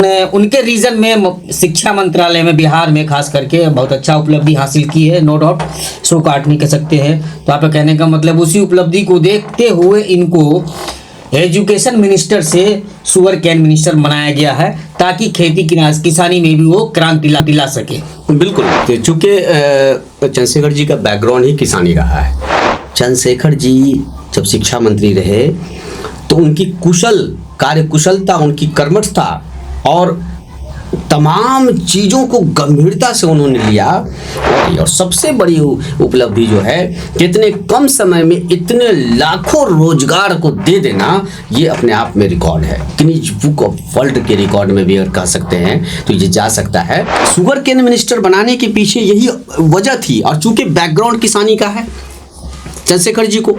उनके रीजन में शिक्षा मंत्रालय में बिहार में खास करके बहुत अच्छा उपलब्धि हासिल की है, नो डाउट, सो काट नहीं कह सकते हैं। तो आपका कहने का मतलब उसी उपलब्धि को देखते हुए इनको एजुकेशन मिनिस्टर से शुगर कैन मिनिस्टर बनाया गया है, ताकि खेती किसानी में भी वो क्रांति ला सके। बिल्कुल, चूँकि चंद्रशेखर जी का बैकग्राउंड ही किसानी रहा है। चंद्रशेखर जी जब शिक्षा मंत्री रहे तो उनकी कार्यकुशलता, उनकी कर्मठता और तमाम चीज़ों को गंभीरता से उन्होंने लिया। और सबसे बड़ी उपलब्धि जो है कि इतने कम समय में इतने लाखों रोजगार को दे देना, ये अपने आप में रिकॉर्ड है। गिनीज बुक ऑफ वर्ल्ड के रिकॉर्ड में भी अगर कह सकते हैं तो ये जा सकता है। शुगर केन मिनिस्टर बनाने के पीछे यही वजह थी। और चूंकि बैकग्राउंड किसानी का है चंद्रशेखर जी को,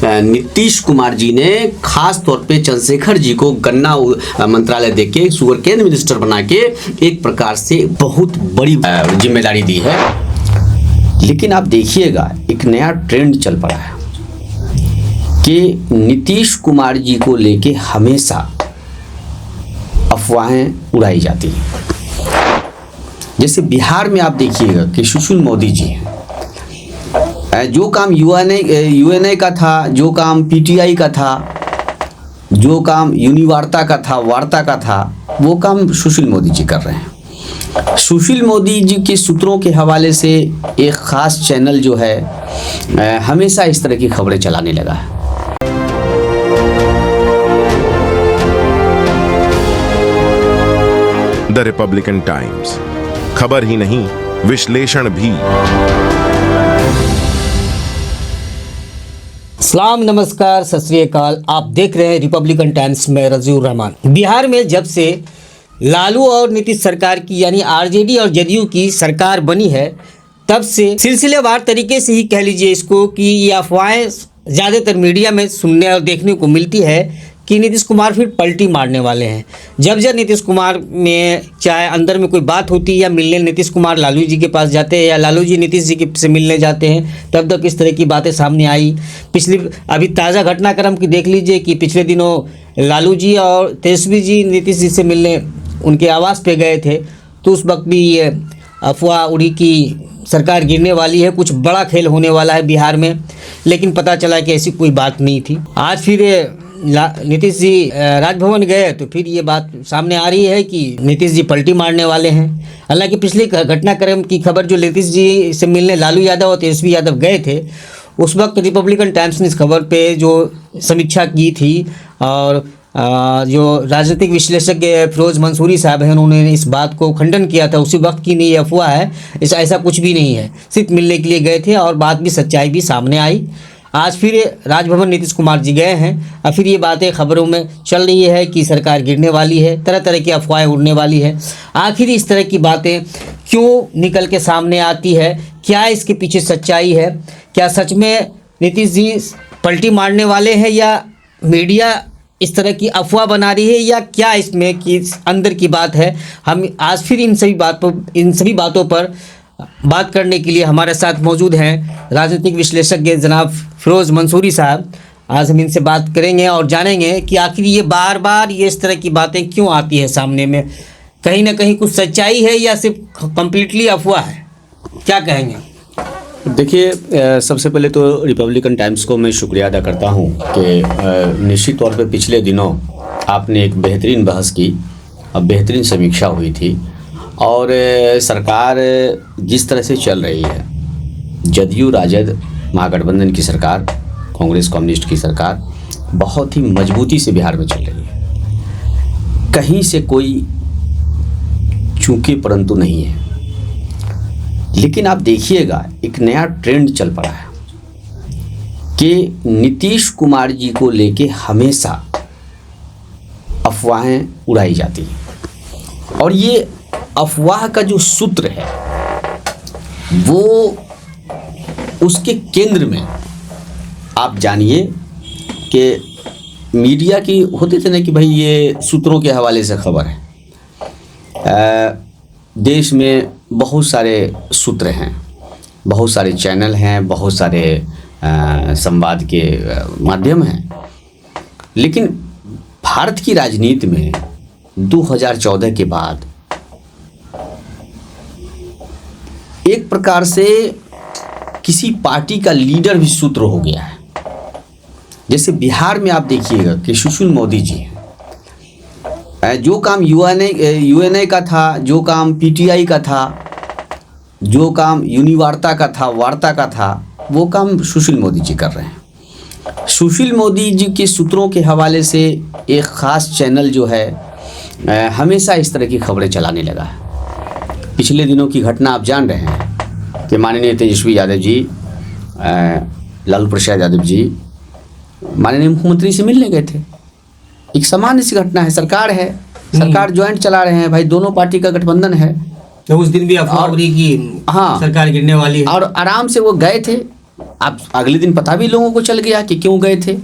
नीतीश कुमार जी ने खास तौर पे चंद्रशेखर जी को गन्ना मंत्रालय देके शुगर केन मिनिस्टर बना के एक प्रकार से बहुत बड़ी जिम्मेदारी दी है। लेकिन आप देखिएगा एक नया ट्रेंड चल पड़ा है कि नीतीश कुमार जी को लेके हमेशा अफवाहें उड़ाई जाती हैं। जैसे बिहार में आप देखिएगा कि सुशील मोदी जी हैं, जो काम यूएनए का था, जो काम पीटीआई का था, जो काम यूनिवार्ता का था, वो काम सुशील मोदी जी कर रहे हैं। सुशील मोदी जी के सूत्रों के हवाले से एक ख़ास चैनल जो है हमेशा इस तरह की खबरें चलाने लगा है। द रिपब्लिकन टाइम्स, खबर ही नहीं विश्लेषण भी। सलाम, नमस्कार, सत श्री अकाल। आप देख रहे हैं रिपब्लिकन टाइम्स में रजीउर रहमान। बिहार में जब से लालू और नीतीश सरकार की यानी आरजेडी और जदयू की सरकार बनी है, तब से सिलसिलेवार तरीके से ही कह लीजिए इसको कि ये अफवाहें ज़्यादातर मीडिया में सुनने और देखने को मिलती है कि नीतीश कुमार फिर पलटी मारने वाले हैं। जब नीतीश कुमार में चाहे अंदर में कोई बात होती है या मिलने नीतीश कुमार लालू जी के पास जाते हैं या लालू जी नीतीश जी से मिलने जाते हैं, तब तक इस तरह की बातें सामने आई। अभी ताज़ा घटनाक्रम की देख लीजिए कि पिछले दिनों लालू जी और तेजस्वी जी नीतीश जी से मिलने उनके आवास पे गए थे, तो उस वक्त भी ये अफवाह उड़ी कि सरकार गिरने वाली है, कुछ बड़ा खेल होने वाला है बिहार में। लेकिन पता चला कि ऐसी कोई बात नहीं थी। आज फिर नीतीश जी राजभवन गए तो फिर ये बात सामने आ रही है कि नीतीश जी पलटी मारने वाले हैं। हालांकि पिछले घटनाक्रम की खबर जो नीतीश जी से मिलने लालू यादव और तेजस्वी यादव गए थे, उस वक्त रिपब्लिकन टाइम्स ने इस खबर पे जो समीक्षा की थी और जो राजनीतिक विश्लेषक फिरोज मंसूरी साहब हैं, उन्होंने इस बात को खंडन किया था। उसी वक्त की नहीं अफवाह है, ऐसा कुछ भी नहीं है, सिर्फ मिलने के लिए गए थे और बात भी सच्चाई भी सामने आई। आज फिर राजभवन नीतीश कुमार जी गए हैं और फिर ये बातें खबरों में चल रही है कि सरकार गिरने वाली है, तरह तरह की अफवाहें उड़ने वाली है। आखिर इस तरह की बातें क्यों निकल के सामने आती है? क्या इसके पीछे सच्चाई है? क्या सच में नीतीश जी पलटी मारने वाले हैं या मीडिया इस तरह की अफवाह बना रही है, या क्या इसमें कि अंदर की बात है? हम आज फिर इन सभी बातों पर बात करने के लिए हमारे साथ मौजूद हैं राजनीतिक विश्लेषज्ञ जनाब फिरोज मंसूरी साहब। आज हम इनसे बात करेंगे और जानेंगे कि आखिर ये बार बार ये इस तरह की बातें क्यों आती है सामने में। कहीं ना कहीं कुछ सच्चाई है या सिर्फ कंप्लीटली अफवाह है? क्या कहेंगे? देखिए, सबसे पहले तो रिपब्लिकन टाइम्स को मैं शुक्रिया अदा करता हूँ कि निश्चित तौर पे पिछले दिनों आपने एक बेहतरीन बहस की, बेहतरीन समीक्षा हुई थी। और सरकार जिस तरह से चल रही है, जदयू राजद महागठबंधन की सरकार, कांग्रेस कम्युनिस्ट की सरकार बहुत ही मजबूती से बिहार में चल रही है। कहीं से कोई चूके परंतु नहीं है। लेकिन आप देखिएगा एक नया ट्रेंड चल पड़ा है कि नीतीश कुमार जी को लेके हमेशा अफवाहें उड़ाई जाती हैं। और ये अफवाह का जो सूत्र है वो उसके केंद्र में आप जानिए कि मीडिया की होते थे ना कि भाई ये सूत्रों के हवाले से खबर है। देश में बहुत सारे सूत्र हैं, बहुत सारे चैनल हैं, बहुत सारे संवाद के माध्यम हैं। लेकिन भारत की राजनीति में 2014 के बाद एक प्रकार से किसी पार्टी का लीडर भी सूत्र हो गया है। जैसे बिहार में आप देखिएगा कि सुशील मोदी जी हैं, जो काम यूएनए का था, जो काम पीटीआई का था, जो काम यूनिवार्ता का था, वार्ता का था, वो काम सुशील मोदी जी कर रहे हैं। सुशील मोदी जी के सूत्रों के हवाले से एक ख़ास चैनल जो है हमेशा इस तरह की खबरें चलाने लगा है। पिछले दिनों की घटना आप जान रहे हैं कि माननीय तेजस्वी यादव जी, लालू प्रसाद यादव जी माननीय मुख्यमंत्री से मिलने गए थे। एक सामान्य सी घटना है, सरकार है, सरकार ज्वाइंट चला रहे हैं भाई, दोनों पार्टी का गठबंधन है। तो उस दिन भी अफवाह उड़ी कि हाँ, सरकार गिरने वाली है, और आराम से वो गए थे। अब अगले दिन पता भी लोगों को चल गया कि क्यों गए थे।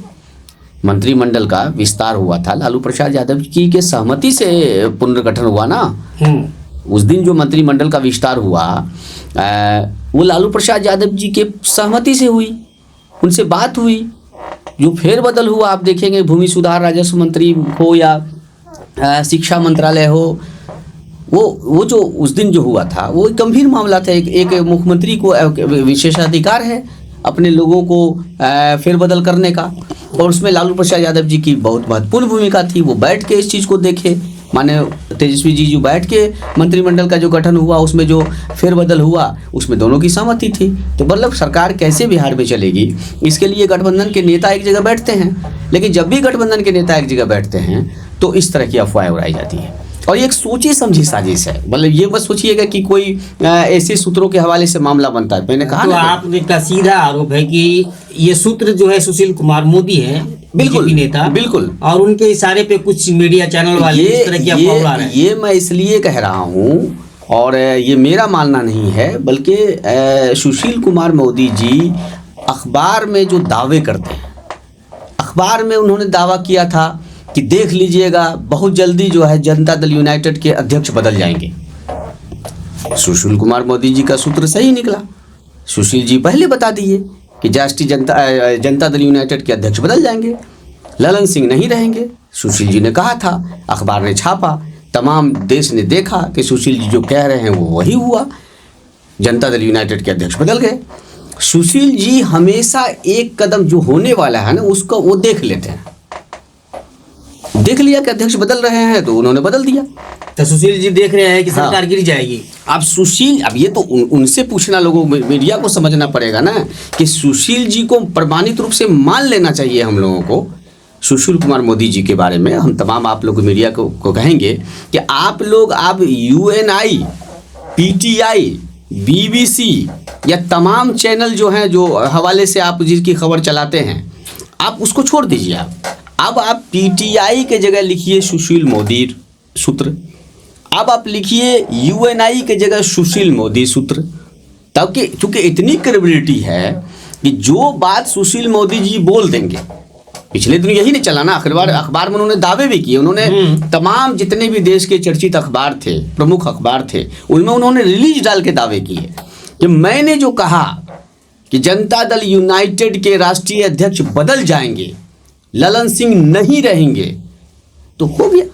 मंत्रिमंडल का विस्तार हुआ था, लालू प्रसाद यादव जी के सहमति से पुनर्गठन हुआ ना। उस दिन जो मंत्रिमंडल का विस्तार हुआ वो लालू प्रसाद यादव जी के सहमति से हुई, उनसे बात हुई। जो फेरबदल हुआ आप देखेंगे, भूमि सुधार राजस्व मंत्री हो या शिक्षा मंत्रालय हो, वो जो उस दिन जो हुआ था वो एक गंभीर मामला था। एक मुख्यमंत्री को विशेषाधिकार है अपने लोगों को फेरबदल करने का, और उसमें लालू प्रसाद यादव जी की बहुत महत्वपूर्ण भूमिका थी। वो बैठ के इस चीज़ को देखे, माने तेजस्वी जी जो बैठ के मंत्रिमंडल का जो गठन हुआ, उसमें जो फेरबदल हुआ, उसमें दोनों की सहमति थी। तो मतलब सरकार कैसे बिहार में चलेगी, इसके लिए गठबंधन के नेता एक जगह बैठते हैं। लेकिन जब भी गठबंधन के नेता एक जगह बैठते हैं तो इस तरह की अफवाहें उड़ाई जाती है, और ये एक सोची समझी साजिश है। मतलब ये बस सोचिएगा कि कोई ऐसे सूत्रों के हवाले से मामला बनता है। मैंने कहा तो आपने का सीधा आरोप है कि ये सूत्र जो है सुशील कुमार मोदी है, बिल्कुल नेता, बिल्कुल, और उनके इशारे पे कुछ मीडिया चैनल वाले इस तरह की अफवाह उड़ा रहे हैं। ये मैं इसलिए कह रहा हूँ, और ये मेरा मानना नहीं है, बल्कि सुशील कुमार मोदी जी अखबार में जो दावे करते हैं, अखबार में उन्होंने दावा किया था कि देख लीजिएगा बहुत जल्दी जो है जनता दल यूनाइटेड के अध्यक्ष बदल जाएंगे। सुशील कुमार मोदी जी का सूत्र सही निकला। सुशील जी पहले बता दिए कि राष्ट्रीय जनता दल यूनाइटेड के अध्यक्ष बदल जाएंगे, ललन सिंह नहीं रहेंगे। सुशील जी ने कहा था, अखबार ने छापा, तमाम देश ने देखा कि सुशील जी जो कह रहे हैं वो वही हुआ, जनता दल यूनाइटेड के अध्यक्ष बदल गए। सुशील जी हमेशा एक कदम जो होने वाला है ना उसको वो देख लेते हैं। देख लिया कि अध्यक्ष बदल रहे हैं तो उन्होंने बदल दिया। तो सुशील जी देख रहे हैं कि सरकार गिर जाएगी। अब सुशील, अब ये तो उनसे पूछना, लोगों मीडिया को समझना पड़ेगा ना कि सुशील जी को प्रमाणित रूप से मान लेना चाहिए हम लोगों को। सुशील कुमार मोदी जी के बारे में हम तमाम आप लोग मीडिया को कहेंगे कि आप लोग यूएनआई, पीटीआई, बीबीसी या तमाम चैनल जो हैं, जो हवाले से आप जिसकी खबर चलाते हैं, आप उसको छोड़ दीजिए। अब आप पीटीआई के जगह लिखिए सुशील मोदी सूत्र, अब आप लिखिए यूएनआई के जगह सुशील मोदी सूत्र, ताकि चूंकि इतनी क्रेडिबिलिटी है कि जो बात सुशील मोदी जी बोल देंगे, पिछले दिन यही नहीं चला ना, अखबार में उन्होंने दावे भी किए। उन्होंने तमाम जितने भी देश के चर्चित अखबार थे, प्रमुख अखबार थे, उनमें उन्होंने रिलीज डाल के दावे किए कि मैंने जो कहा कि जनता दल यूनाइटेड के राष्ट्रीय अध्यक्ष बदल जाएंगे, ललन सिंह नहीं रहेंगे, तो हो गया।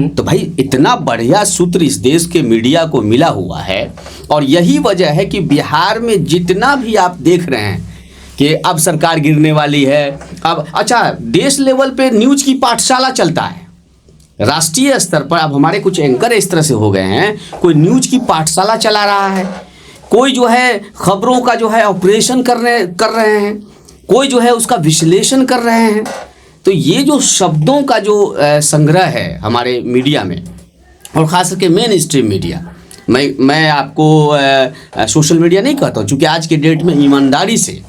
तो भाई इतना बढ़िया सूत्र इस देश के मीडिया को मिला हुआ है, और यही वजह है कि बिहार में जितना भी आप देख रहे हैं कि अब सरकार गिरने वाली है। अब अच्छा, देश लेवल पे न्यूज की पाठशाला चलता है, राष्ट्रीय स्तर पर अब हमारे कुछ एंकर इस तरह से हो गए हैं, कोई न्यूज की पाठशाला चला रहा है, कोई जो है खबरों का जो है ऑपरेशन कर रहे हैं, कोई जो है उसका विश्लेषण कर रहे हैं। तो ये जो शब्दों का जो संग्रह है हमारे मीडिया में, और ख़ास करके मेन स्ट्रीम मीडिया, मैं आपको सोशल मीडिया नहीं कहता हूँ, चूँकि आज के डेट में ईमानदारी से,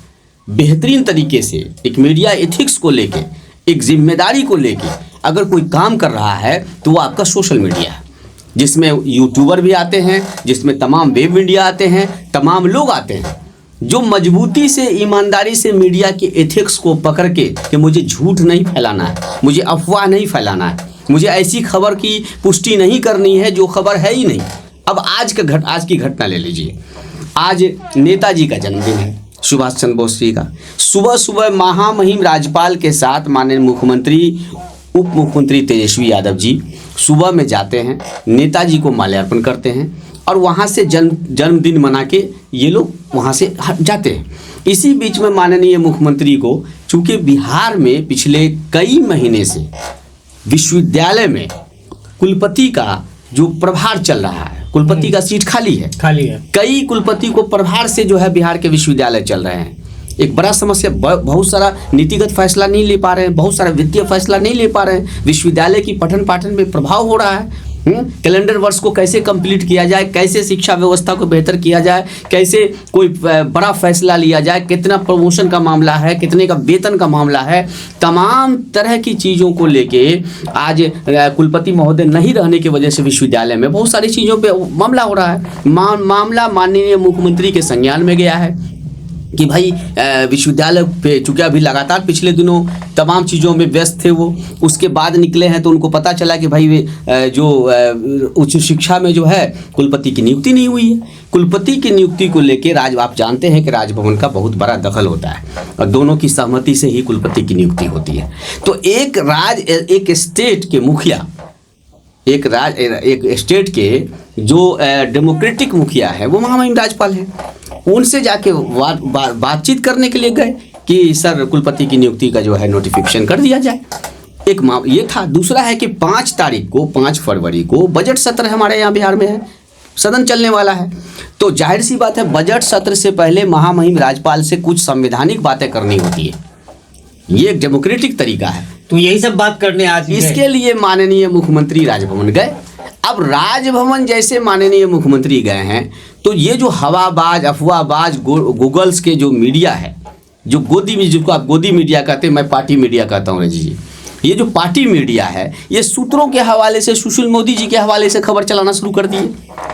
बेहतरीन तरीके से एक मीडिया एथिक्स को लेके, एक जिम्मेदारी को लेके अगर कोई काम कर रहा है तो वो आपका सोशल मीडिया है, जिसमें यूट्यूबर भी आते हैं, जिसमें तमाम वेब मीडिया आते हैं, तमाम लोग आते हैं जो मजबूती से, ईमानदारी से मीडिया के एथिक्स को पकड़ के कि मुझे झूठ नहीं फैलाना है, मुझे अफवाह नहीं फैलाना है, मुझे ऐसी खबर की पुष्टि नहीं करनी है जो खबर है ही नहीं। अब आज की घटना ले लीजिए। आज नेताजी का जन्मदिन है, सुभाष चंद्र बोस जी का। सुबह सुबह महामहिम राज्यपाल के साथ माननीय मुख्यमंत्री उप मुख्यमंत्री तेजस्वी यादव जी सुबह में जाते हैं, नेताजी को माल्यार्पण करते हैं और वहाँ से जन्मदिन मना के ये लोग वहाँ से जाते हैं। इसी बीच में माननीय मुख्यमंत्री को, चूँकि बिहार में पिछले कई महीने से विश्वविद्यालय में कुलपति का जो प्रभार चल रहा है, कुलपति का सीट खाली है, कई कुलपति को प्रभार से जो है बिहार के विश्वविद्यालय चल रहे हैं। एक बड़ा समस्या, बहुत सारा नीतिगत फैसला नहीं ले पा रहे हैं, बहुत सारा वित्तीय फैसला नहीं ले पा रहे हैं, विश्वविद्यालय की पठन पाठन में प्रभाव हो रहा है। कैलेंडर वर्ष को कैसे कंप्लीट किया जाए, कैसे शिक्षा व्यवस्था को बेहतर किया जाए, कैसे कोई बड़ा फैसला लिया जाए, कितना प्रमोशन का मामला है, कितने का वेतन का मामला है, तमाम तरह की चीज़ों को लेके आज कुलपति महोदय नहीं रहने की वजह से विश्वविद्यालय में बहुत सारी चीज़ों पे मामला हो रहा है। मामला माननीय मुख्यमंत्री के संज्ञान में गया है कि भाई विश्वविद्यालय पे चूँकि अभी लगातार पिछले दिनों तमाम चीज़ों में व्यस्त थे वो, उसके बाद निकले हैं तो उनको पता चला कि भाई जो उच्च शिक्षा में जो है कुलपति की नियुक्ति नहीं हुई है। कुलपति की नियुक्ति को लेके आप जानते हैं कि राजभवन का बहुत बड़ा दखल होता है और दोनों की सहमति से ही कुलपति की नियुक्ति होती है। तो एक स्टेट के मुखिया, एक स्टेट के जो डेमोक्रेटिक मुखिया है वो महामहिम राज्यपाल हैं, उनसे जाके बातचीत करने के लिए गए कि सर कुलपति की नियुक्ति का जो है नोटिफिकेशन कर दिया जाए। एक ये था। दूसरा है कि 5 फरवरी को बजट सत्र हमारे यहाँ बिहार में है, सदन चलने वाला है, तो जाहिर सी बात है बजट सत्र से पहले महामहिम राज्यपाल से कुछ संवैधानिक बातें करनी होती है। ये एक डेमोक्रेटिक तरीका है, तो यही सब बात करने आज इसके लिए माननीय मुख्यमंत्री राजभवन गए। अब राजभवन जैसे माननीय मुख्यमंत्री गए हैं तो ये जो हवाबाज, अफवाहबाज, गूगल्स के जो मीडिया है, जो जिसको आप गोदी मीडिया कहते हैं, मैं पार्टी मीडिया कहता हूँ रजी जी, ये जो पार्टी मीडिया है ये सूत्रों के हवाले से, सुशील मोदी जी के हवाले से खबर चलाना शुरू कर दिए।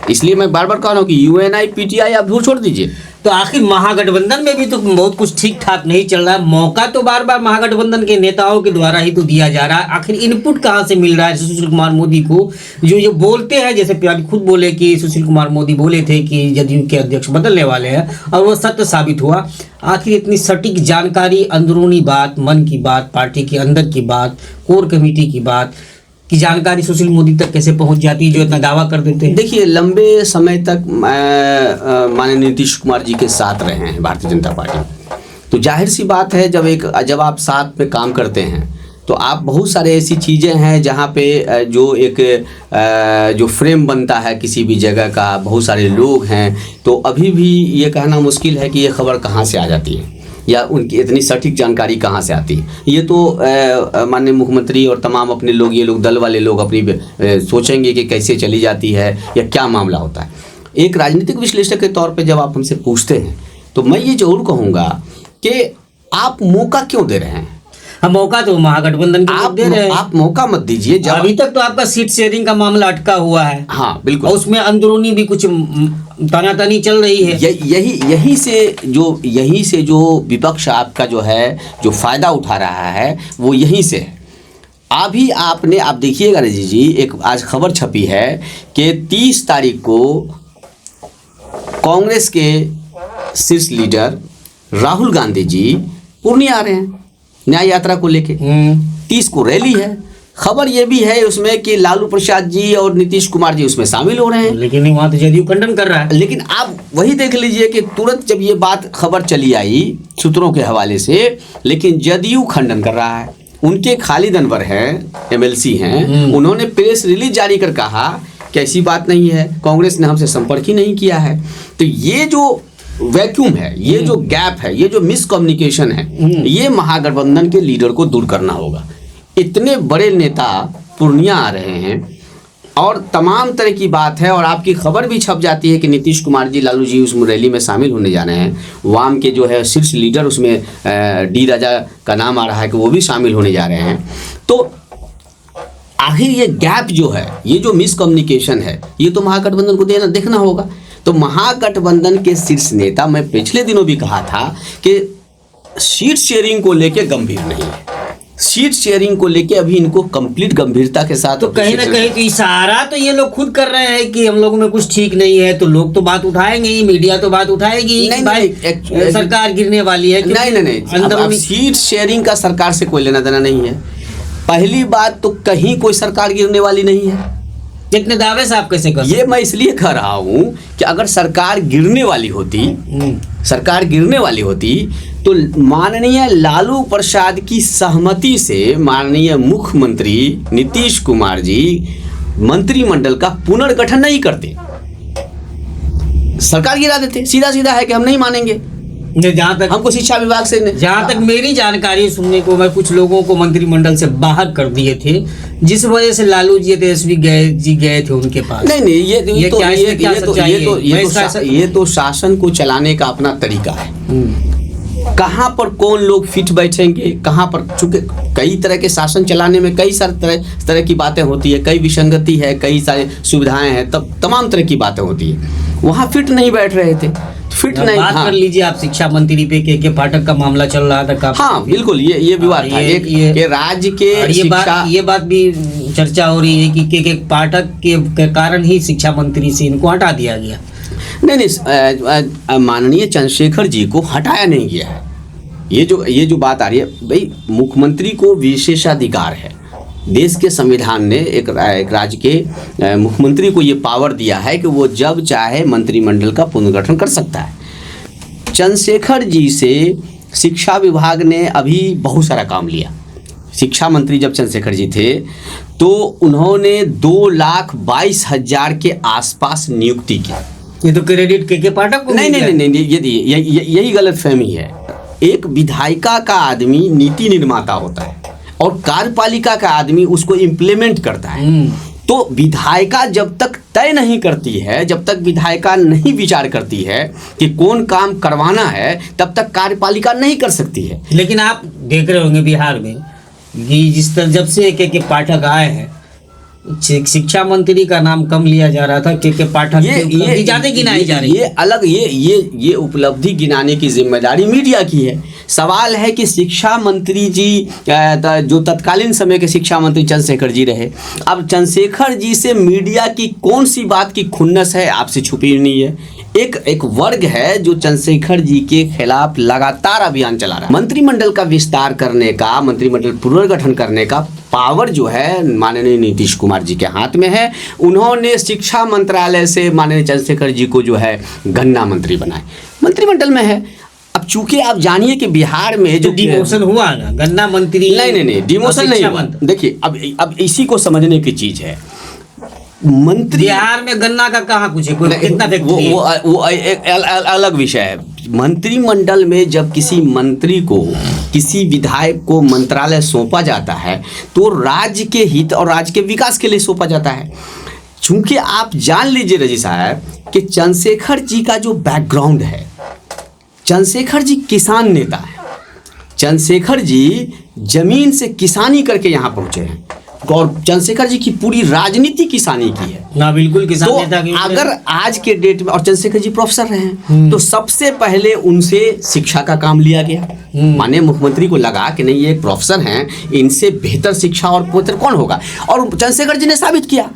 इसलिए मैं बार बार कह रहा हूँ कि यूएनआई पीटीआई आप दूर छोड़ दीजिए। तो आखिर महागठबंधन में भी तो बहुत कुछ ठीक ठाक नहीं चल रहा है। मौका तो बार बार महागठबंधन के नेताओं के द्वारा ही तो दिया जा रहा है। आखिर इनपुट कहाँ से मिल रहा है सुशील कुमार मोदी को, जो बोलते हैं, जैसे प्यारी खुद बोले कि सुशील कुमार मोदी बोले थे कि जदयू के अध्यक्ष बदलने वाले हैं और वो सत्य साबित हुआ। आखिर इतनी सटीक जानकारी, अंदरूनी बात, मन की बात, पार्टी के अंदर की बात, कोर कमेटी की बात की जानकारी सुशील मोदी तक कैसे पहुंच जाती है जो इतना दावा कर देते हैं? देखिए, लंबे समय तक माननीय नीतीश कुमार जी के साथ रहे हैं भारतीय जनता पार्टी, तो जाहिर सी बात है जब आप साथ में काम करते हैं तो आप बहुत सारे ऐसी चीज़ें हैं जहाँ पे जो फ्रेम बनता है किसी भी जगह का, बहुत सारे लोग हैं, तो अभी भी ये कहना मुश्किल है कि ये खबर कहाँ से आ जाती है या उनकी इतनी सटीक जानकारी कहाँ से आती है। ये तो माननीय मुख्यमंत्री और तमाम अपने लोग, ये लोग दल वाले लोग अपनी सोचेंगे कि कैसे चली जाती है या क्या मामला होता है। एक राजनीतिक विश्लेषक के तौर पे जब आप हमसे पूछते हैं तो मैं ये जरूर कहूँगा कि आप मौका क्यों दे रहे हैं? हम मौका तो महागठबंधन को दे रहे हैं। आप मौका मत दीजिए। जब अभी तक तो आपका सीट शेयरिंग का मामला अटका हुआ है। हाँ बिल्कुल, और उसमें अंदरूनी भी कुछ तनातनी चल रही है। यही से जो विपक्ष आपका जो है जो फायदा उठा रहा है वो यहीं से है। अभी आप देखिएगा रजी जी, एक आज खबर छपी है कि 30 तारीख को कांग्रेस के शीर्ष लीडर राहुल गांधी जी पूर्णिया आ रहे हैं न्याय यात्रा को लेके। 30 को रैली है। खबर ये भी है उसमें कि लालू प्रसाद जी और नीतीश कुमार जी उसमें शामिल हो रहे हैं, लेकिन वहाँ तो जदयू खंडन कर रहा है। लेकिन आप वही देख लीजिए कि तुरंत जब ये बात खबर चली आई सूत्रों के हवाले से, लेकिन जदयू खंडन कर रहा है। उनके खालिद अनवर हैं, एमएलसी हैं, उन्होंने प्रेस रिलीज जारी कर कहा कि ऐसी बात नहीं है, कांग्रेस ने हमसे संपर्क ही नहीं किया है। तो ये जो वैक्यूम है, ये जो गैप है, ये जो मिसकम्युनिकेशन है, ये महागठबंधन के लीडर को दूर करना होगा। इतने बड़े नेता पूर्णिया आ रहे हैं और तमाम तरह की बात है, और आपकी खबर भी छप जाती है कि नीतीश कुमार जी, लालू जी उस रैली में शामिल होने जा रहे हैं। वाम के जो है शीर्ष लीडर उसमें डी राजा का नाम आ रहा है कि वो भी शामिल होने जा रहे हैं। तो आखिर ये गैप जो है, ये जो मिसकम्युनिकेशन है, ये तो महागठबंधन को देखना होगा। तो महागठबंधन के शीर्ष नेता, मैं पिछले दिनों भी कहा था कि सीट शेयरिंग को लेके गंभीर नहीं है। सीट शेयरिंग को लेके अभी इनको कंप्लीट गंभीरता के साथ, तो कहीं ना कहीं तो इशारा तो ये लोग खुद कर रहे हैं कि हम लोगों में कुछ ठीक नहीं है, तो लोग तो बात उठाएंगे ही, मीडिया तो बात उठाएगी। नहीं, भाई सरकार गिरने वाली है। नहीं, सीट शेयरिंग का सरकार से कोई लेना देना नहीं है। पहली बात तो कहीं कोई सरकार गिरने वाली नहीं है। इतने दावे से आप कैसे कर ये मैं इसलिए कह रहा हूं कि अगर सरकार गिरने वाली होती, सरकार गिरने वाली होती तो माननीय लालू प्रसाद की सहमति से माननीय मुख्यमंत्री नीतीश कुमार जी मंत्रिमंडल का पुनर्गठन नहीं करते, सरकार गिरा देते। सीधा सीधा है कि हम नहीं मानेंगे, जहाँ तक हमको शिक्षा विभाग से जहाँ तक मेरी जानकारी सुनने को, मैं कुछ लोगों को मंत्रिमंडल से बाहर कर दिए थे, जिस वजह से लालू जी तेजस्वी गए थे उनके पास। नहीं नहीं, ये तो शासन को चलाने का अपना तरीका है। कहाँ पर कौन लोग फिट बैठेंगे, कहाँ पर, चूंकि कई तरह के शासन चलाने में कई सारे तरह की बातें होती है, कई विसंगति है, कई सारी सुविधाएं हैं, तब तमाम तरह की बातें होती है। वहाँ फिट नहीं बैठ रहे थे, फिट नहीं। बात कर लीजिए आप शिक्षा मंत्री पे के पाठक का मामला चल रहा था। हाँ बिल्कुल, ये विवाद था, ये राज्य के ये बात भी चर्चा हो रही है कि के पाठक के कारण ही शिक्षा मंत्री से इनको हटा दिया गया। नहीं, माननीय चंद्रशेखर जी को हटाया नहीं गया है। ये जो बात आ रही है, भाई मुख्यमंत्री को विशेषाधिकार है। देश के संविधान ने एक राज्य के मुख्यमंत्री को ये पावर दिया है कि वो जब चाहे मंत्रिमंडल का पुनर्गठन कर सकता है। चंद्रशेखर जी से शिक्षा विभाग ने अभी बहुत सारा काम लिया। शिक्षा मंत्री जब चंद्रशेखर जी थे तो उन्होंने 2,22,000 के आसपास नियुक्ति की। ये तो क्रेडिट के पाठक को नहीं, यही गलतफहमी है। एक विधायिका का आदमी नीति निर्माता होता है और कार्यपालिका का आदमी उसको इम्प्लीमेंट करता है। तो विधायिका जब तक तय नहीं करती है, जब तक विधायिका नहीं विचार करती है कि कौन काम करवाना है, तब तक कार्यपालिका नहीं कर सकती है। लेकिन आप देख रहे होंगे बिहार में कि जिस तरह जब से के पाठक आए हैं, शिक्षा मंत्री का नाम कम लिया जा रहा था, के पाठक ये ज्यादा गिनाई जा रही है। ये अलग, ये उपलब्धि गिनाने की जिम्मेदारी मीडिया की है। सवाल है कि शिक्षा मंत्री जी जो तत्कालीन समय के शिक्षा मंत्री चंद्रशेखर जी रहे, अब चंद्रशेखर जी से मीडिया की कौन सी बात की खुन्नस है आपसे छुपी नहीं है। एक वर्ग है जो चंद्रशेखर जी के खिलाफ लगातार अभियान चला रहा है। मंत्रिमंडल का विस्तार करने का, मंत्रिमंडल पुनर्गठन करने का पावर जो है माननीय नीतीश कुमार जी के हाथ में है। उन्होंने शिक्षा मंत्रालय से माननीय चंद्रशेखर जी को जो है गन्ना मंत्री बनाए, मंत्रिमंडल में है। अब चूंकि आप जानिए कि बिहार में जो डिमोशन हुआ ना, गन्ना मंत्री नहीं डिमोशन नहीं हुआ। देखिए अब इसी को समझने की चीज है। मंत्री बिहार में गन्ना का कहाँ कुछ है, कितना वो एक अलग विषय है। मंत्रिमंडल में जब किसी मंत्री को, किसी विधायक को मंत्रालय सौंपा जाता है तो राज्य के हित और राज्य के विकास के लिए सौंपा जाता है। चूंकि आप जान लीजिए रजी साहब कि चंद्रशेखर जी का जो बैकग्राउंड है, चंद्रशेखर जी किसान नेता है। चंद्रशेखर जी जमीन से किसानी करके यहाँ पहुंचे हैं और चंद्रशेखर जी की पूरी राजनीति किसानी की है ना। बिल्कुल किसान तो नेता की अगर आज के डेट में, और चंद्रशेखर जी प्रोफेसर रहे हैं, तो सबसे पहले उनसे शिक्षा का काम लिया गया। माननीय मुख्यमंत्री को लगा कि नहीं, ये एक प्रोफेसर हैं, इनसे बेहतर शिक्षा और बेहतर कौन होगा, और चंद्रशेखर जी ने साबित किया।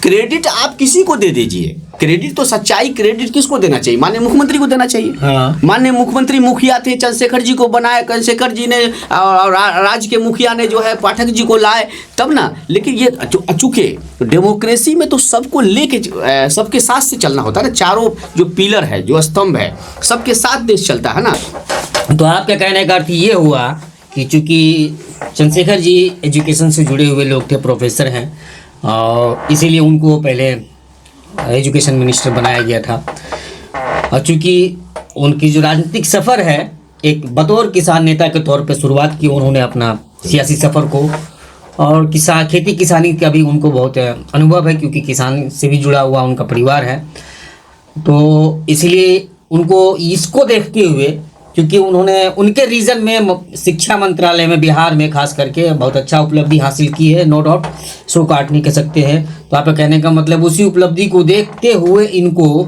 क्रेडिट आप किसी को दे दीजिए, क्रेडिट तो सच्चाई, क्रेडिट किसको देना चाहिए? माननीय मुख्यमंत्री को देना चाहिए। हाँ। माननीय मुख्यमंत्री मुखिया थे, चंद्रशेखर जी को बनाया, चंद्रशेखर जी ने और राज्य के मुखिया ने जो है पाठक जी को लाए, तब ना। लेकिन ये चूंकि डेमोक्रेसी में तो सबको लेके, सबके साथ से चलना होता है ना। चारों जो पिलर है, जो स्तंभ है, सबके साथ देश चलता है ना। तो आपका कहने का अर्थ ये हुआ कि चूंकि चंद्रशेखर जी एजुकेशन से जुड़े हुए लोग थे, प्रोफेसर हैं, और इसीलिए उनको पहले एजुकेशन मिनिस्टर बनाया गया था। और चूँकि उनकी जो राजनीतिक सफ़र है, एक बतौर किसान नेता के तौर पे शुरुआत की उन्होंने अपना सियासी सफ़र को, और खेती किसानी का भी उनको बहुत अनुभव है, क्योंकि किसान से भी जुड़ा हुआ उनका परिवार है। तो इसलिए उनको इसको देखते हुए, क्योंकि उन्होंने उनके रीजन में शिक्षा मंत्रालय में बिहार में खास करके बहुत अच्छा उपलब्धि हासिल की है, नो डाउट, सो काट नहीं कह सकते हैं। तो आपका कहने का मतलब उसी उपलब्धि को देखते हुए इनको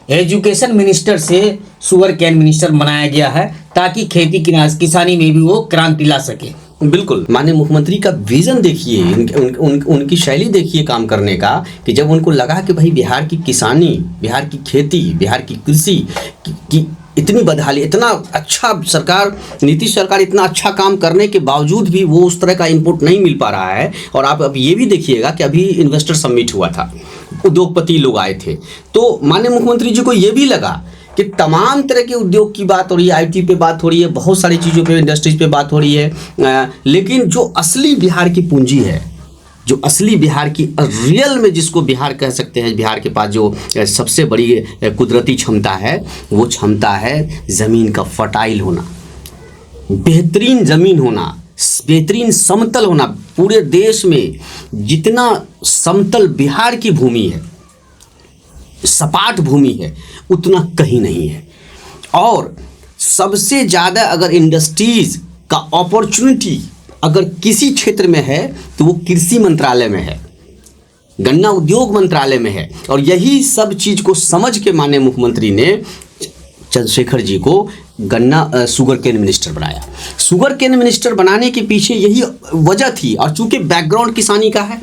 एजुकेशन मिनिस्टर से सुअर कैन मिनिस्टर बनाया गया है, ताकि खेती किसानी में भी वो क्रांति ला सके। बिल्कुल, माननीय मुख्यमंत्री का विजन देखिए, उनकी शैली देखिए काम करने का, कि जब उनको लगा कि भाई बिहार की किसानी, बिहार की खेती, बिहार की कृषि की इतनी बदहाली, इतना अच्छा सरकार, नीतीश सरकार इतना अच्छा काम करने के बावजूद भी वो उस तरह का इनपुट नहीं मिल पा रहा है। और आप अब ये भी देखिएगा कि अभी इन्वेस्टर समिट हुआ था, उद्योगपति लोग आए थे, तो माननीय मुख्यमंत्री जी को ये भी लगा कि तमाम तरह के उद्योग की बात हो रही है, आईटी पे बात हो रही है, बहुत सारी चीज़ों पे, इंडस्ट्रीज पे बात हो रही है, लेकिन जो असली बिहार की पूंजी है, जो असली बिहार की रियल में जिसको बिहार कह सकते हैं, बिहार के पास जो सबसे बड़ी कुदरती क्षमता है, वो क्षमता है ज़मीन का फर्टाइल होना, बेहतरीन ज़मीन होना, बेहतरीन समतल होना। पूरे देश में जितना समतल बिहार की भूमि है, सपाट भूमि है, उतना कहीं नहीं है। और सबसे ज़्यादा अगर इंडस्ट्रीज़ का अपॉर्चुनिटी अगर किसी क्षेत्र में है तो वो कृषि मंत्रालय में है, गन्ना उद्योग मंत्रालय में है। और यही सब चीज़ को समझ के माननीय मुख्यमंत्री ने चंद्रशेखर जी को गन्ना शुगर केन मिनिस्टर बनाया। शुगर केन मिनिस्टर बनाने के पीछे यही वजह थी। और चूंकि बैकग्राउंड किसानी का है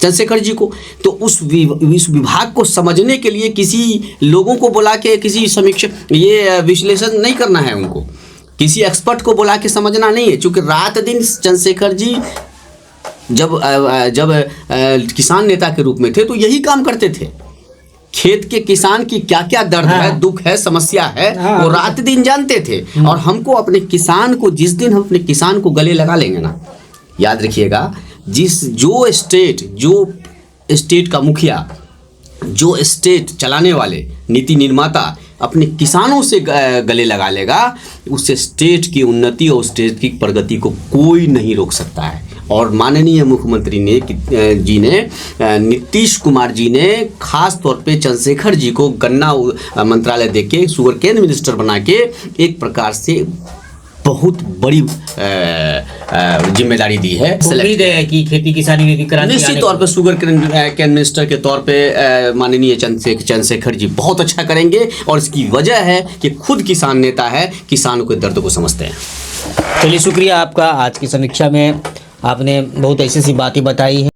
चंद्रशेखर जी को, तो उस विभाग को समझने के लिए किसी लोगों को बुला के किसी समीक्षा, ये विश्लेषण नहीं करना है उनको, किसी एक्सपर्ट को बुला के समझना नहीं है। चूँकि रात दिन चंद्रशेखर जी जब किसान नेता के रूप में थे तो यही काम करते थे। खेत के किसान की क्या क्या दर्द है, दुख है, समस्या है, वो रात दिन जानते थे। और हमको अपने किसान को, जिस दिन हम अपने किसान को गले लगा लेंगे ना, याद रखिएगा, जो स्टेट का मुखिया, जो स्टेट चलाने वाले नीति निर्माता अपने किसानों से गले लगा लेगा, उससे स्टेट की उन्नति और स्टेट की प्रगति को कोई नहीं रोक सकता है। और माननीय मुख्यमंत्री नीतीश कुमार जी ने खास तौर पे चंद्रशेखर जी को गन्ना मंत्रालय देके शुगर केन मिनिस्टर बना के एक प्रकार से बहुत बड़ी जिम्मेदारी दी है। उम्मीद है कि खेती किसानी में भी क्रांति निश्चित तौर पर शुगर केन मिनिस्टर के तौर पे माननीय चंद्रशेखर जी बहुत अच्छा करेंगे। और इसकी वजह है कि खुद किसान नेता है, किसानों के दर्द को समझते हैं। चलिए, शुक्रिया आपका। आज की समीक्षा में आपने बहुत ऐसी बातें बताई हैं।